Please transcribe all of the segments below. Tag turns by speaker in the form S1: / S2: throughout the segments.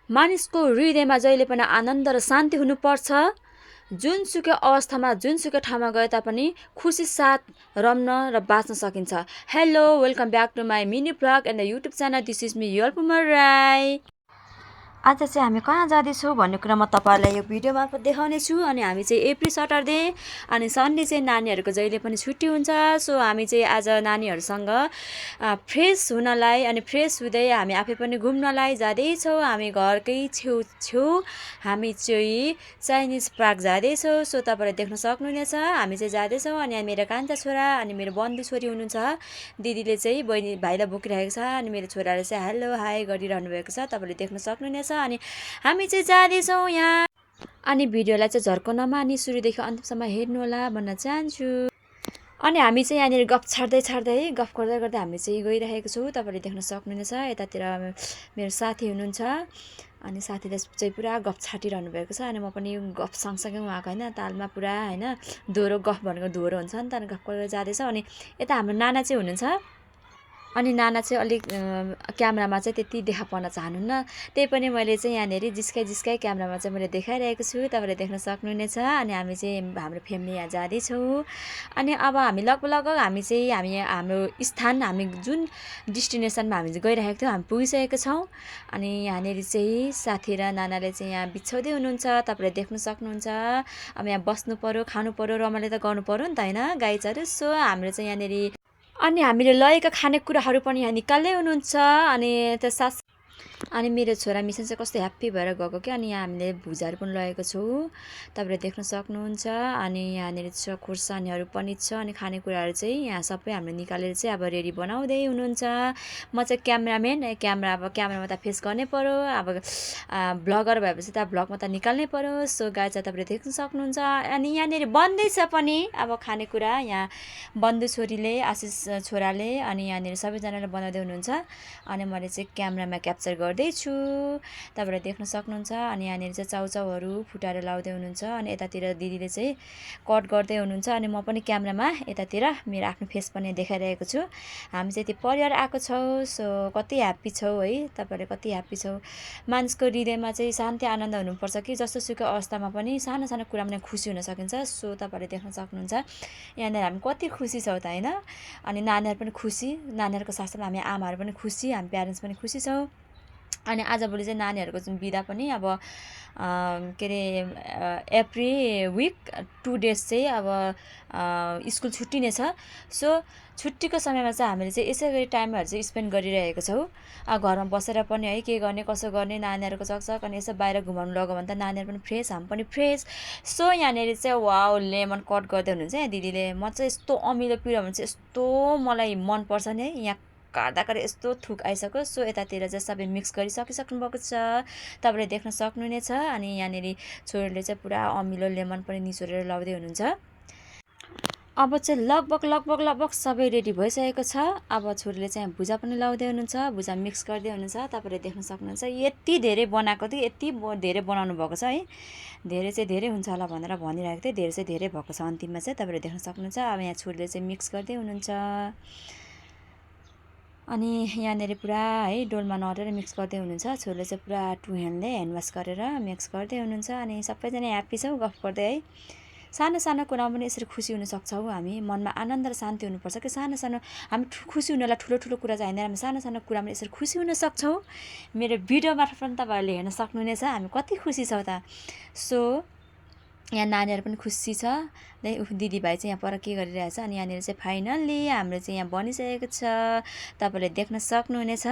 S1: मानिसको हृदयमा जहिले पनि आनन्द र शान्ति हुनुपर्छ। जुनसुकै अवस्थामा जुनसुकै ठाउँमा गए तापनि खुसी साथ रम्न र बाँच्न सकिन्छ। Hello, welcome back to my mini blog and the YouTube channel. This is me Yalpuma Rai. आज चाहिँ हामी कहाँ जाँदैछौँ भन्ने कुरा म तपाईँहरूलाई यो भिडियो मार्फत देखाउनेछु। अनि हामी चाहिँ एभ्री सटरडे अनि सन्डे चाहिँ नानीहरूको जहिले पनि छुट्टी हुन्छ। सो हामी चाहिँ आज नानीहरूसँग फ्रेस हुनलाई अनि फ्रेस हुँदै हामी आफै पनि घुम्नलाई जाँदैछौँ। हामी घरकै छेउ हामी चाहिँ चाइनिज पार्क जाँदैछौँ। सो तपाईँले देख्न सक्नुहुनेछ हामी चाहिँ जाँदैछौँ। अनि मेरो कान्छा छोरा अनि मेरो बन्धु छोरी हुनुहुन्छ। दिदीले चाहिँ भाइलाई बोकिरहेको छ अनि मेरो छोराले चाहिँ हेलो हाई गरिरहनु भएको छ, तपाईँले देख्न सक्नुहुनेछ। अनि हामी चाहिँ जाँदैछौँ यहाँ। अनि भिडियोलाई चाहिँ झर्कोनमा अनि सुरुदेखि अन्तिमसम्म हेर्नु होला भन्न चाहन्छु। अनि हामी चाहिँ यहाँनिर गफ छाड्दै गफ गर्दै हामी चाहिँ गइरहेको छौँ। तपाईँले देख्न सक्नुहुनेछ यतातिर मेरो साथी हुनुहुन्छ अनि साथीले चाहिँ पुरा गफ छाटिरहनु भएको छ। अनि म पनि गफ सँगसँगै उहाँको होइन तालमा पुरा होइन दोहोरो गफ भनेको दोहोरो हुन्छ नि त। अनि गफ गरेर जाँदैछ। अनि यता हाम्रो नाना चाहिँ हुनुहुन्छ। अनि नाना चाहिँ अलिक क्यामेरामा चाहिँ त्यति देखा पर्न चाहनुहुन्न। त्यही पनि मैले चाहिँ यहाँनिर जिस्काइ क्यामेरामा चाहिँ मैले देखाइरहेको छु, तपाईँले देख्न सक्नुहुनेछ। अनि हामी चाहिँ हाम्रो फ्यामिली यहाँ जाँदैछौँ। अनि अब हामी लगभग हामी हाम्रो स्थान हामी जुन डेस्टिनेसनमा हामी गइरहेको थियौँ हामी पुगिसकेको छौँ। अनि यहाँनिर चाहिँ साथी र नानाले चाहिँ यहाँ बिछाउँदै हुनुहुन्छ, तपाईँले देख्न सक्नुहुन्छ। अब यहाँ बस्नु पऱ्यो, खानु पऱ्यो, रमाइलो त गर्नु पऱ्यो नि त होइन गाई चरी। सो हाम्रो चाहिँ यहाँनिर अनि हामीले लगेका खानेकुराहरू पनि यहाँ निकाल्दै हुनुहुन्छ। अनि त्यो अनि मेरो छोरा मिसन चाहिँ कस्तो ह्याप्पी भएर गएको क्या। अनि यहाँ हामीले भुजाहरू पनि लगेको छौँ, तपाईँले देख्न सक्नुहुन्छ। अनि यहाँनिर छ खुर्सानीहरू पनि छ। अनि खानेकुराहरू चाहिँ यहाँ सबै हामीले निकालेर चाहिँ अब रेडी बनाउँदै हुनुहुन्छ। म चाहिँ क्यामराम्यान, क्यामेरामा त फेस गर्नै पऱ्यो। अब भ्लगर भएपछि त भ्लगमा त निकाल्नै पऱ्यो। सो गाई चाहिँ तपाईँले देख्न सक्नुहुन्छ। अनि यहाँनिर बन्दैछ पनि अब खानेकुरा, यहाँ बन्धु छोरीले आशिष छोराले अनि यहाँनिर सबैजनाले बनाउँदै हुनुहुन्छ। अनि मैले चाहिँ क्यामेरामा क्याप्चर गर्दैछु, तपाईँले देख्न सक्नुहुन्छ। अनि यहाँनिर चाहिँ चाउचाउहरू फुटाएर लाउँदै हुनुहुन्छ। अनि यतातिर दिदीले चाहिँ कट गर्दै हुनुहुन्छ। अनि म पनि क्यामेरामा यतातिर मेरो आफ्नो फेस पनि देखाइरहेको छु। हामी चाहिँ त्यो परिवार आएको छौँ। सो कति ह्याप्पी छौँ है, तपाईँले कति ह्याप्पी छौँ। मानिसको हृदयमा चाहिँ शान्ति आनन्द हुनुपर्छ कि जस्तोसुकै अवस्थामा पनि सानो सानो कुरामा नै खुसी हुन सकिन्छ। सो तपाईँले देख्न सक्नुहुन्छ यहाँनिर हामी कति खुसी छौँ त होइन। अनि नानीहरू पनि खुसी, नानीहरूको साथसाथमा हामी आमाहरू पनि खुसी, हामी प्यारेन्ट्स पनि खुसी छौँ। अनि आजभोलि चाहिँ नानीहरूको जुन बिदा पनि अब के अरे एभ्री विक 2 डेज चाहिँ अब स्कुल छुट्टी नै छ। सो छुट्टीको समयमा चाहिँ हामीले चाहिँ यसै गरी टाइमहरू चाहिँ स्पेन्ड गरिरहेको छौँ। घरमा बसेर पनि है के गर्ने कसो गर्ने नानीहरूको चकचक। अनि यसो बाहिर घुमाउनु लग्यो भने त नानीहरू पनि फ्रेस, हामी पनि फ्रेस। सो यहाँनिर चाहिँ वाउ लेमन कट गर्दै हुनुहुन्छ यहाँ दिदीले। म चाहिँ यस्तो अमिलो पिरो भने चाहिँ यस्तो मलाई मनपर्छ नि है। यहाँ काट्दा यस्तो थुक आइसक्यो। सो यतातिर चाहिँ सबै मिक्स गरिसक्नु भएको छ, तपाईँले देख्न सक्नुहुनेछ। अनि यहाँनिर छोरीले चाहिँ पुरा अमिलो लेमन पनि निचोरेर लाउँदै हुनुहुन्छ। अब चाहिँ लगभग सबै रेडी भइसकेको छ। अब छोरीले चाहिँ भुजा पनि लाउँदै हुनुहुन्छ, भुजा मिक्स गर्दै हुनुहुन्छ, तपाईँले देख्न सक्नुहुन्छ। यति धेरै बनाएको थियो, यति धेरै बनाउनु भएको छ है। धेरै चाहिँ धेरै हुन्छ होला भनेर भनिरहेको थिएँ, धेरै चाहिँ धेरै भएको छ अन्तिममा चाहिँ, तपाईँले देख्न सक्नुहुन्छ। अब यहाँ छोरीले चाहिँ मिक्स गर्दै हुनुहुन्छ। अनि यहाँनिर पुरा है डोलमा नटेर मिक्स गर्दै हुनुहुन्छ। छोरीले चाहिँ पुरा 2 ह्यान्डले ह्यान्ड वास गरेर मिक्स गर्दै हुनुहुन्छ। अनि सबैजना ह्याप्पी छौँ गफ गर्दै है। सानो सानो कुरामा पनि यसरी खुसी हुन सक्छौँ हामी, मनमा आनन्द र शान्ति हुनुपर्छ कि सानो सानो हामी खुसी हुनलाई ठुलो कुरा चाहिँ होइन, हामी सानो सानो कुरामा यसरी खुसी हुन सक्छौँ। मेरो भिडियो मार्फत पनि तपाईँहरूले हेर्न सक्नुहुनेछ हामी कति खुसी छौँ त। सो यहाँ नानीहरू पनि खुसी छ दिदीभाइ चाहिँ यहाँ पर के गरिरहेछ। अनि यहाँनिर चाहिँ फाइनल्ली हाम्रो चाहिँ यहाँ बनिसकेको छ, तपाईँले देख्न सक्नुहुनेछ।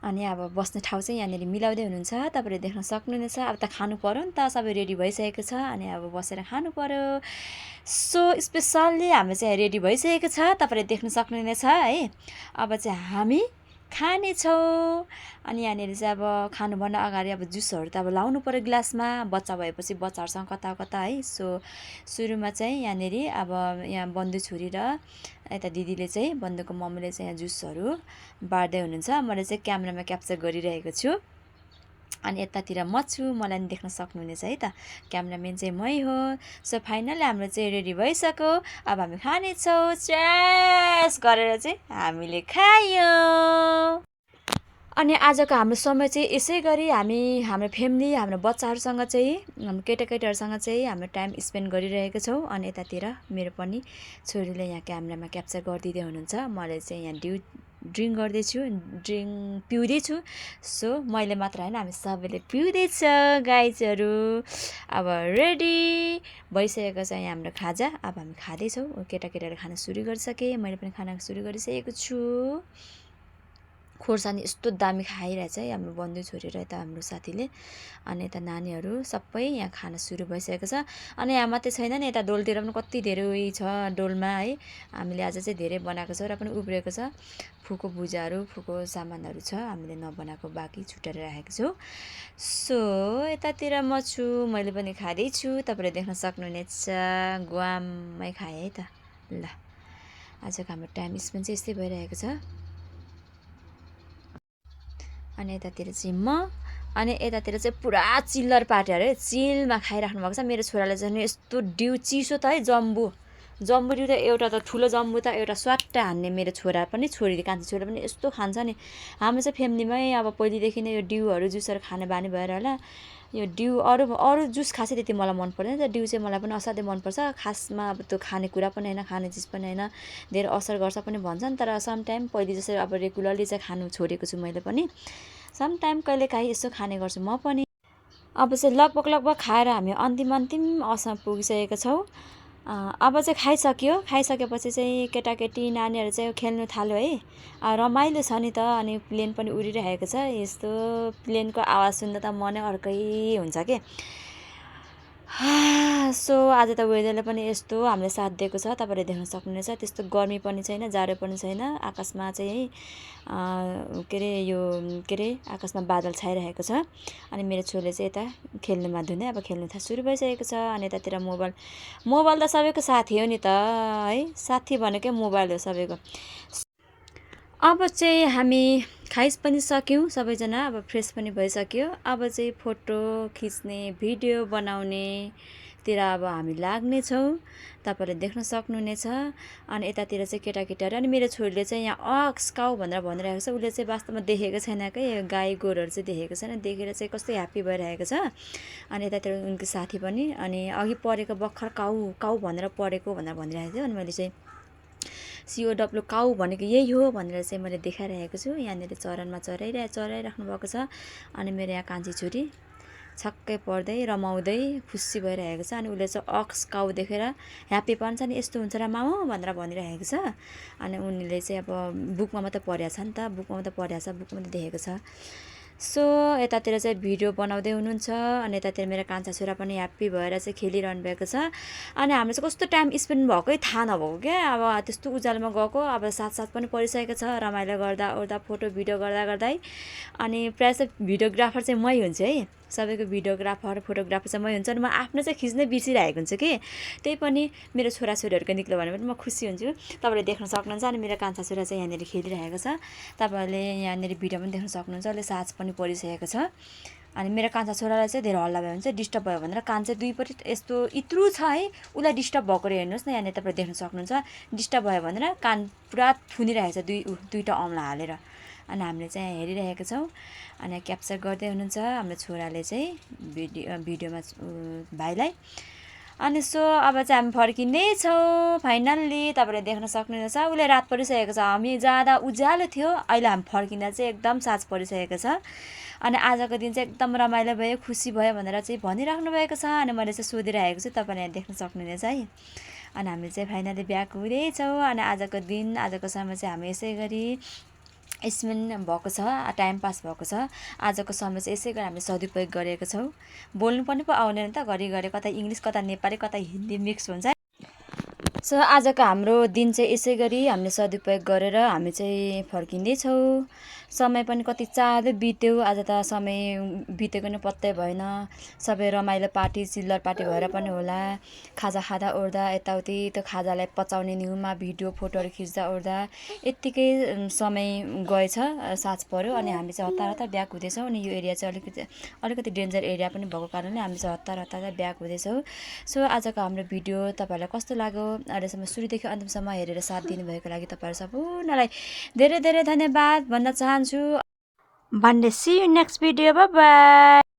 S1: अनि अब बस्ने ठाउँ चाहिँ यहाँनिर मिलाउँदै हुनुहुन्छ, तपाईँले देख्न सक्नुहुनेछ। अब त खानु पऱ्यो नि त, सबै रेडी भइसकेको छ। अनि अब बसेर खानु पऱ्यो। सो स्पेसल्ली हाम्रो चाहिँ रेडी भइसकेको छ, तपाईँले देख्न सक्नुहुनेछ है। अब चाहिँ हामी खानेछौँ। अनि यहाँनिर चाहिँ अब खानुभन्दा अगाडि अब जुसहरू त अब लाउनु पऱ्यो ग्लासमा, बच्चा भएपछि बच्चाहरूसँग कता कता है। सो सुरुमा चाहिँ यहाँनिर अब यहाँ बन्धु छोरी र यता दिदीले चाहिँ बन्धुको मम्मीले चाहिँ यहाँ जुसहरू बाँड्दै हुनुहुन्छ। मैले चाहिँ क्यामेरामा क्याप्चर गरिरहेको छु। अनि यतातिर म छु, मलाई नि देख्न सक्नुहुनेछ है त, क्यामेराम्यान चाहिँ मै हो। सो फाइनली हाम्रो चाहिँ रेडी भइसक्यो। अब हामी खानेछौँ, च्यास गरेर चाहिँ हामीले खायौँ। अनि आजको हाम्रो समय चाहिँ यसै गरी हाम्रो फ्यामिली हाम्रो बच्चाहरूसँग चाहिँ हाम्रो केटाकेटीहरूसँग चाहिँ हाम्रो टाइम स्पेन्ड गरिरहेको छौँ। अनि यतातिर मेरो पनि छोरीले यहाँ क्यामेरामा क्याप्चर गरिदिँदै हुनुहुन्छ। मैले चाहिँ यहाँ ड्रिङ्क गर्दैछु, ड्रिङ्क पिउँदैछु। सो मैले मात्र होइन, हामी सबैले पिउँदैछ गाइजहरू। अब रेडी भइसकेको छ यहाँ हाम्रो खाजा। अब हामी खाँदैछौँ। केटाकेटीहरू खाना सुरु गरिसके, मैले पनि खाना सुरु गरिसकेको छु। खोर्सानी यस्तो दामी खाइरहेछ है हाम्रो बन्धु छोरी र यता हाम्रो साथीले। अनि यता नानीहरू सबै यहाँ खाना सुरु भइसकेको छ। अनि यहाँ मात्रै छैन नि, यता डोलतिर पनि कति धेरै उयो छ डोलमा है। हामीले आज चाहिँ धेरै बनाएको छ र पनि उब्रिएको छ। फुको भुजाहरू, फुको सामानहरू छ, हामीले नबनाएको बाँकी छुट्याएर राखेको छौँ। सो यतातिर म छु, मैले पनि खाँदैछु। तपाईँले देख्न सक्नुहुनेछ, गुवाममै खाएँ है त। ल आजको हाम्रो टाइम स्पेन्ड चाहिँ यस्तै भइरहेको छ। अनि यतातिर चाहिँ म, अनि यतातिर चाहिँ पुरा चिल्लर पार्टीहरू है, चिलमा खाइराख्नु भएको छ। मेरो छोराले चाहिँ यस्तो डिउ चिसो त है, जम्बु डिउ त एउटा त ठुलो जम्बु त एउटा स्वाट्ट हान्ने। मेरो छोरा पनि छोरी कान्छी छोरा पनि यस्तो खान्छ नि। हाम्रो चाहिँ फ्यामिलीमै अब पहिलेदेखि नै यो डिउहरू जुसहरू खाने बानी भएर होला। यो डिउ अरू जुस खासै त्यति मलाई मन पर्दैन। त डिउ चाहिँ मलाई पनि असाध्यै मनपर्छ। खासमा अब त्यो खानेकुरा पनि होइन, खाने चिज पनि होइन, धेरै असर गर्छ पनि भन्छन्। तर समटाइम पहिले जसरी अब रेगुलरली चाहिँ खानु छोडेको छु मैले पनि। समटाइम कहिलेकाहीँ यसो खाने गर्छु म पनि। अब चाहिँ लगभग खाएर हामी अन्तिम अवसरमा पुगिसकेका छौँ। अब चाहिँ खाइसकेपछि चाहिँ केटाकेटी नानीहरू चाहिँ खेल्नु थाल्यो है। रमाइलो छ नि त। अनि प्लेन पनि उडिरहेको छ। यस्तो प्लेनको आवाज सुन्दा त मनै अर्कै हुन्छ के। सो आज त वेदरले पनि यस्तो हामीले साथ दिएको छ, तपाईँले देख्न सक्नुहुनेछ। त्यस्तो गर्मी पनि छैन, जाडो पनि छैन। आकाशमा चाहिँ के अरे आकाशमा बादल छाइरहेको छ। अनि मेरो छोरीले चाहिँ यता खेल्नुमा धुने, अब खेल्नु सुरु भइसकेको छ। अनि यतातिर मोबाइल त सबैको साथी हो नि त है, साथी भनेकै मोबाइल हो सबैको। अब चाहिँ हामी खाइ पनि सक्यौँ सबैजना, अब फ्रेस पनि भइसक्यो। अब चाहिँ फोटो खिच्ने, भिडियो बनाउनेतिर अब हामी लाग्नेछौँ, तपाईँले देख्न सक्नुहुनेछ। अनि यतातिर चाहिँ केटाकेटीहरू, अनि मेरो छोरीले चाहिँ यहाँ काउ भनेर भनिरहेको छ। उसले चाहिँ वास्तवमा देखेको छैन कि गाई गोरुहरू चाहिँ देखेको छैन, देखेर चाहिँ कस्तो ह्याप्पी भइरहेको छ। अनि यतातिर उनको साथी पनि, अनि अघि पढेको भर्खर काउ भनेर पढेको भनेर भनिरहेको थियो। अनि मैले चाहिँ COW काउ भनेको यही हो भनेर चाहिँ मैले देखाइरहेको छु। यहाँनिर चरनमा चराइराख्नु भएको छ। अनि मेरो यहाँ कान्छी छोरी छक्कै पर्दै रमाउँदै खुसी भइरहेको छ। अनि उसले चाहिँ काउ देखेर ह्याप्पी पार्छ नि, यस्तो हुन्छ र मामु भनेर भनिरहेको छ। अनि उनीले चाहिँ अब बुकमा मात्रै पढेको छ नि त, बुकमा मात्रै देखेको छ। सो यतातिर चाहिँ भिडियो बनाउँदै हुनुहुन्छ। अनि यतातिर मेरो कान्छा छोरा पनि ह्याप्पी भएर चाहिँ खेलिरहनु भएको छ। अनि हाम्रो चाहिँ कस्तो टाइम स्पेन्ड भएकै थाहा नभएको क्या। अब त्यस्तो उज्यालोमा गएको, अब साथ पनि परिसकेको छ, रमाइलो गर्दा फोटो भिडियो गर्दै। अनि प्रायः चाहिँ भिडियोग्राफर चाहिँ मै हुन्छु है, सबैको फोटोग्राफर चाहिँ मै हुन्छ। अनि म आफ्नो चाहिँ खिच्नै बिर्सिरहेको हुन्छु कि। त्यही पनि मेरो छोराछोरीहरूको निक्ल्यो भने पनि म खुसी हुन्छु। तपाईँले देख्न सक्नुहुन्छ। अनि मेरो कान्छा छोरा चाहिँ यहाँनिर खेलिरहेको छ, तपाईँले यहाँनिर भिडियो पनि देख्न सक्नुहुन्छ। उसले साँझ पनि परिसकेको छ। अनि मेरो कान्छा छोरालाई चाहिँ धेरै हल्ला भयो भने चाहिँ डिस्टर्ब भयो भनेर कान चाहिँ दुईपट्टि यस्तो इत्रु छ है, उसलाई डिस्टर्ब भएको रे, हेर्नुहोस् न यहाँनिर तपाईँले देख्न सक्नुहुन्छ। डिस्टर्ब भयो भनेर कान पुरा थुनिरहेको छ दुईवटा औँला हालेर। अनि हामीले चाहिँ हेरिरहेका छौँ। अनि क्याप्चर गर्दै हुनुहुन्छ हाम्रो छोराले चाहिँ भिडियोमा भाइलाई। अनि सो अब चाहिँ हामी फर्किँदैछौँ फाइनल्ली, तपाईँले देख्न सक्नुहुनेछ। उसले रात परिसकेको छ, हामी जाँदा उज्यालो थियो, अहिले हामी फर्किँदा चाहिँ एकदम साँझ परिसकेको छ। अनि आजको दिन चाहिँ एकदम रमाइलो भयो, खुसी भयो भनेर चाहिँ भनिराख्नु भएको छ। अनि मैले चाहिँ सोधिरहेको छु, तपाईँले यहाँ देख्न सक्नुहुनेछ है। अनि हामी चाहिँ फाइनली ब्याक हुँदैछौँ। अनि आजको समय चाहिँ हामी यसै गरी स्पेन्ड भएको छ, टाइम पास भएको छ। आजको समय चाहिँ यसै गरी हामीले सदुपयोग गरेको छौँ। बोल्नु पनि पो आउँदैन त, घरिघरि कता इङ्ग्लिस कता नेपाली कता हिन्दी मिक्स हुन्छ। सो आजको हाम्रो दिन चाहिँ यसै गरी हामीले सदुपयोग गरेर हामी चाहिँ फर्किँदैछौँ। समय पनि कति चाँडो बित्यो, आज त समय बितेको नै पत्तै भएन। सबै रमाइलो पार्टी चिल्लर पार्टी भएर पनि होला, खाजा खाँदा ओर्दा यताउति त्यो खाजालाई पचाउने न्युमा भिडियो फोटोहरू खिच्दा ओर्दा यत्तिकै समय गएछ, साँझ पऱ्यो। अनि हामी चाहिँ हतार ब्याक हुँदैछौँ। अनि यो एरिया चाहिँ अलिकति डेन्जर एरिया पनि भएको कारणले हामी चाहिँ हतार ब्याक हुँदैछौँ। सो आजको हाम्रो भिडियो तपाईँहरूलाई कस्तो लाग्यो, अहिलेसम्म सुरुदेखि अन्तिमसम्म हेरेर साथ दिनुभएको लागि तपाईँहरू सम्पूर्णलाई धेरै धेरै धन्यवाद भन्न चाहन्छु।
S2: भन्दै see you next video bye by.